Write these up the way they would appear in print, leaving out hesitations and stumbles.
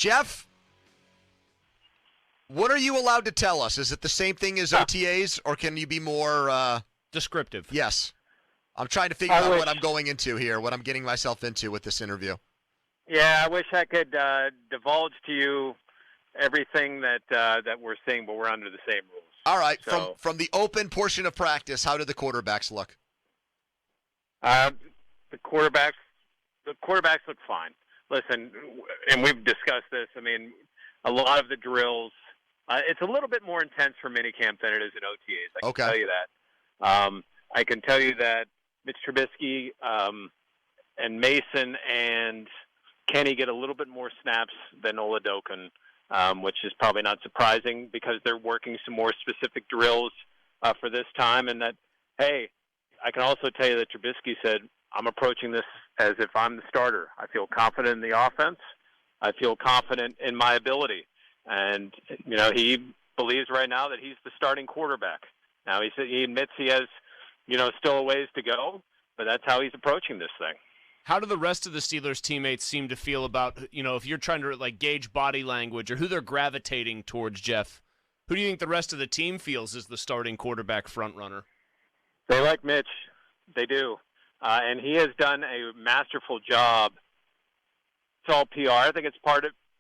Jeff, what are you allowed to tell us? Is it the same thing as OTAs, or can you be more descriptive? Yes. I'm trying to figure out what I'm going into here, what I'm getting myself into with this interview. Yeah, I wish I could divulge to you everything that we're seeing, but we're under the same rules. All right. So, from the open portion of practice, how did the quarterbacks look? The quarterbacks look fine. Listen, and we've discussed this. I mean, a lot of the drills, it's a little bit more intense for minicamp than it is in OTAs. I can tell you that. I can tell you that Mitch Trubisky and Mason and Kenny get a little bit more snaps than Oladokin, which is probably not surprising because they're working some more specific drills for this time. And that, hey, I can also tell you that Trubisky said, I'm approaching this as if I'm the starter. I feel confident in the offense. I feel confident in my ability. And, you know, he believes right now that he's the starting quarterback. Now, he admits he has, you know, still a ways to go, but that's how he's approaching this thing. How do the rest of the Steelers teammates seem to feel about, you know, if you're trying to like gauge body language or who they're gravitating towards, Jeff? Who do you think the rest of the team feels is the starting quarterback front runner? They like Mitch. They do. And he has done a masterful job. It's all PR. I think it's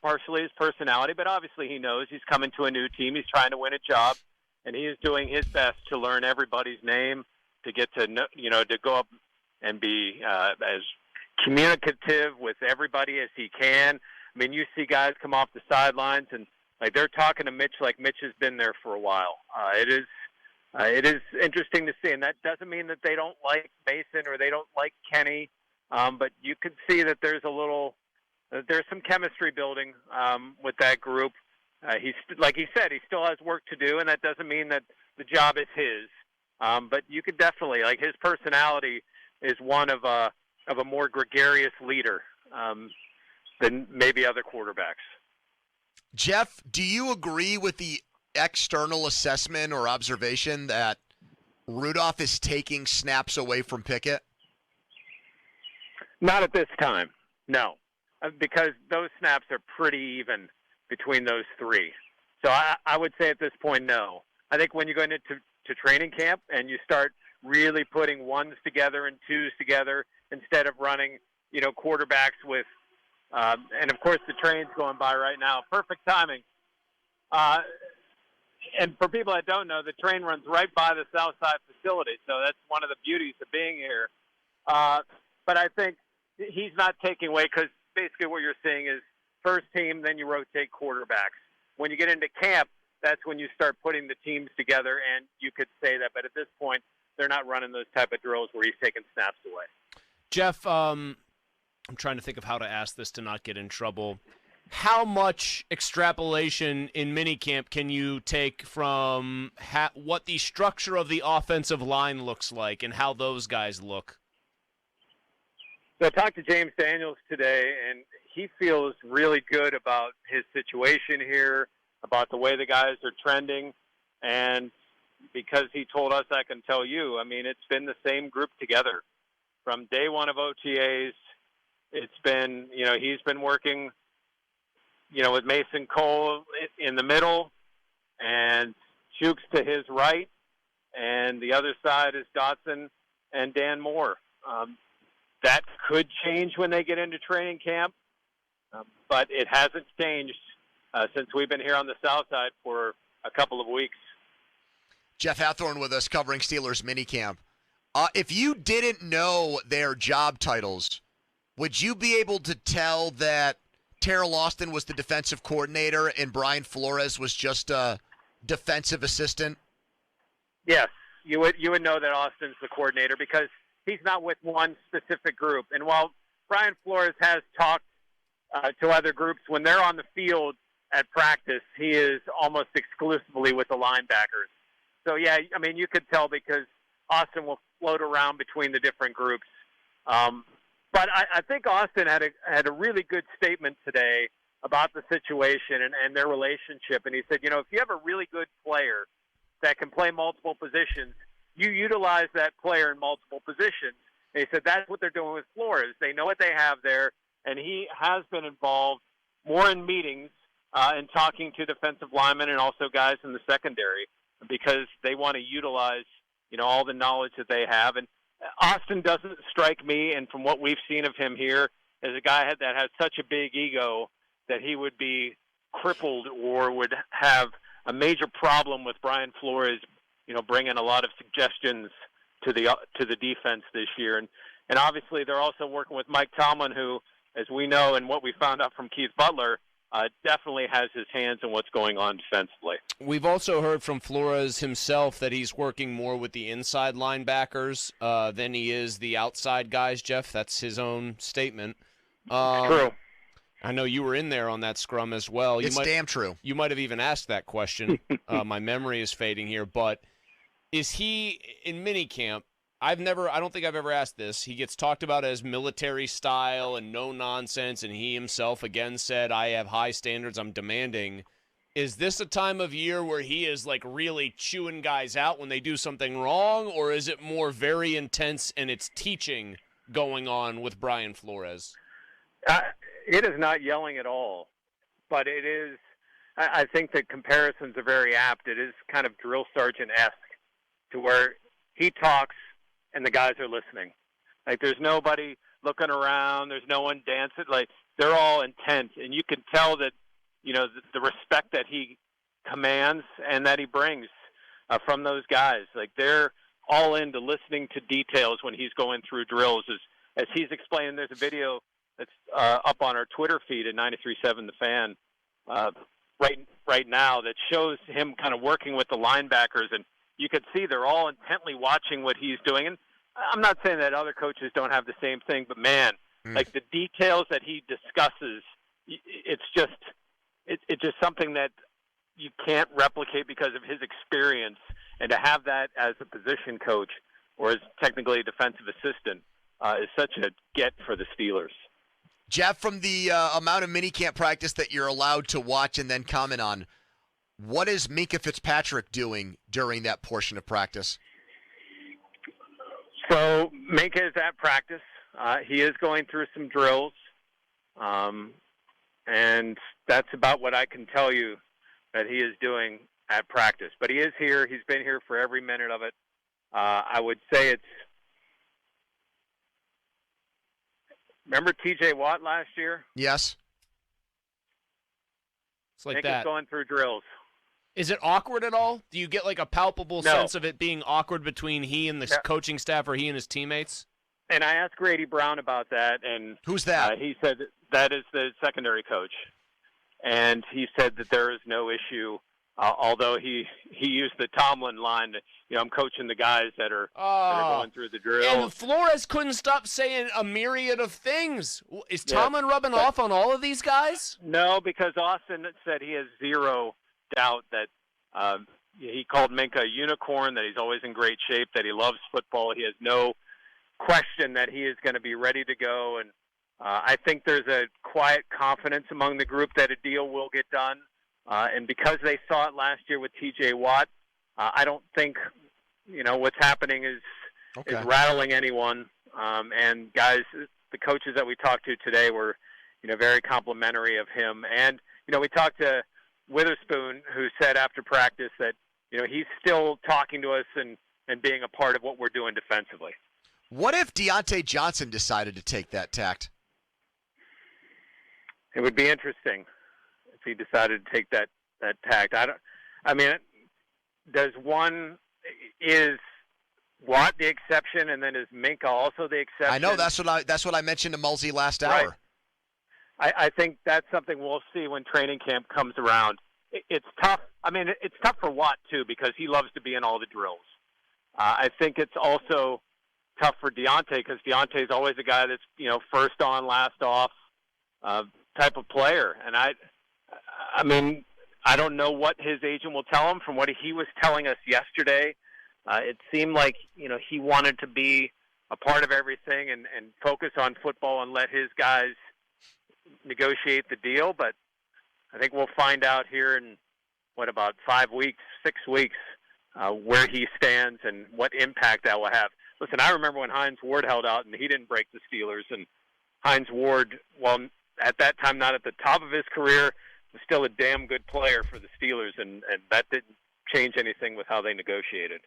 partially his personality, but obviously he knows he's coming to a new team. He's trying to win a job, and he is doing his best to learn everybody's name, to get to know, you know, to go up and be as communicative with everybody as he can. I mean, you see guys come off the sidelines and like they're talking to Mitch like Mitch has been there for a while. It is interesting to see, and that doesn't mean that they don't like Mason or they don't like Kenny, but you can see that there's some chemistry building with that group. He's like he said, he still has work to do, and that doesn't mean that the job is his. But you could definitely, like, his personality is one of a more gregarious leader than maybe other quarterbacks. Jeff, do you agree with the external assessment or observation that Rudolph is taking snaps away from Pickett? Not at this time, no, because those snaps are pretty even between those three. So I would say at this point, no. I think when you go into training camp and you start really putting ones together and twos together instead of running, you know, quarterbacks with, and of course the train's going by right now. Perfect timing. And for people that don't know, the train runs right by the Southside facility, so that's one of the beauties of being here. But I think he's not taking away, because basically what you're seeing is first team, then you rotate quarterbacks. When you get into camp, that's when you start putting the teams together, and you could say that. But at this point, they're not running those type of drills where he's taking snaps away. Jeff, I'm trying to think of how to ask this to not get in trouble. How much extrapolation in minicamp can you take from what the structure of the offensive line looks like and how those guys look? So I talked to James Daniels today, and he feels really good about his situation here, about the way the guys are trending. And because he told us, I can tell you, I mean, it's been the same group together. From day one of OTAs, it's been, you know, he's been working, you know, with Mason Cole in the middle and Chooks to his right, and the other side is Dotson and Dan Moore. That could change when they get into training camp, but it hasn't changed since we've been here on the South Side for a couple of weeks. Jeff Hathhorn with us covering Steelers minicamp. If you didn't know their job titles, would you be able to tell that Terrell Austin was the defensive coordinator and Brian Flores was just a defensive assistant? Yes, you would know that Austin's the coordinator because he's not with one specific group. And while Brian Flores has talked to other groups, when they're on the field at practice, he is almost exclusively with the linebackers. So, yeah, I mean, you could tell because Austin will float around between the different groups. But I think Austin had a really good statement today about the situation and their relationship. And he said, you know, if you have a really good player that can play multiple positions, you utilize that player in multiple positions. And he said that's what they're doing with Flores. They know what they have there, and he has been involved more in meetings and talking to defensive linemen and also guys in the secondary because they want to utilize, all the knowledge that they have. And Austin doesn't strike me, and from what we've seen of him here, as a guy that has such a big ego that he would be crippled or would have a major problem with Brian Flores, bringing a lot of suggestions to the defense this year. And obviously they're also working with Mike Tomlin, who, as we know and what we found out from Keith Butler, definitely has his hands in what's going on defensively. We've also heard from Flores himself that he's working more with the inside linebackers than he is the outside guys, Jeff. That's his own statement. True. I know you were in there on that scrum as well. It's damn true. You might have even asked that question. My memory is fading here, but is he in minicamp? I don't think I've ever asked this. He gets talked about as military style and no nonsense, and he himself again said, I have high standards, I'm demanding. Is this a time of year where he is like really chewing guys out when they do something wrong, or is it more very intense and it's teaching going on with Brian Flores? It is not yelling at all, but it is, I think the comparisons are very apt. It is kind of drill sergeant-esque to where he talks and the guys are listening. Like, there's nobody looking around. There's no one dancing. Like, they're all intent. And you can tell that, the respect that he commands and that he brings from those guys. Like, they're all into listening to details when he's going through drills. As he's explaining, there's a video that's up on our Twitter feed at 93.7 The Fan right now that shows him kind of working with the linebackers, and you could see they're all intently watching what he's doing. And I'm not saying that other coaches don't have the same thing, but man, like the details that he discusses, it's just something that you can't replicate because of his experience. And to have that as a position coach or as technically a defensive assistant is such a get for the Steelers. Jeff, from the amount of minicamp practice that you're allowed to watch and then comment on, what is Minkah Fitzpatrick doing during that portion of practice? So Minkah is at practice. He is going through some drills, and that's about what I can tell you that he is doing at practice. But he is here. He's been here for every minute of it. I would say it's – remember T.J. Watt last year? Yes. It's like Minkah's that. going through drills. Is it awkward at all? Do you get like a palpable sense of it being awkward between he and the coaching staff or he and his teammates? And I asked Grady Brown about that. And who's that? He said that is the secondary coach. And he said that there is no issue, although he used the Tomlin line, I'm coaching the guys that are going through the drills. And Flores couldn't stop saying a myriad of things. Is Tomlin rubbing off on all of these guys? No, because Austin said he has zero doubt that he called Minkah a unicorn, that he's always in great shape, that he loves football. He has no question that he is going to be ready to go. And I think there's a quiet confidence among the group that a deal will get done. And because they saw it last year with T.J. Watt, I don't think, what's happening is rattling anyone. And guys, the coaches that we talked to today were, very complimentary of him. And, we talked to Witherspoon, who said after practice that, he's still talking to us and being a part of what we're doing defensively. What if Deontay Johnson decided to take that tact? It would be interesting if he decided to take that tact. Is Watt the exception, and then is Minkah also the exception? I know that's what I mentioned to Mulsey last hour. I think that's something we'll see when training camp comes around. It's tough. It's tough for Watt too because he loves to be in all the drills. I think it's also tough for Deontay because Deontay's always a guy that's first on, last off type of player. And I don't know what his agent will tell him. From what he was telling us yesterday, it seemed like he wanted to be a part of everything and focus on football and let his guys negotiate the deal. But I think we'll find out here in about 5 weeks, 6 weeks, where he stands and what impact that will have. Listen, I remember when Hines Ward held out and he didn't break the Steelers, and Hines Ward, while at that time not at the top of his career, was still a damn good player for the Steelers, and that didn't change anything with how they negotiated.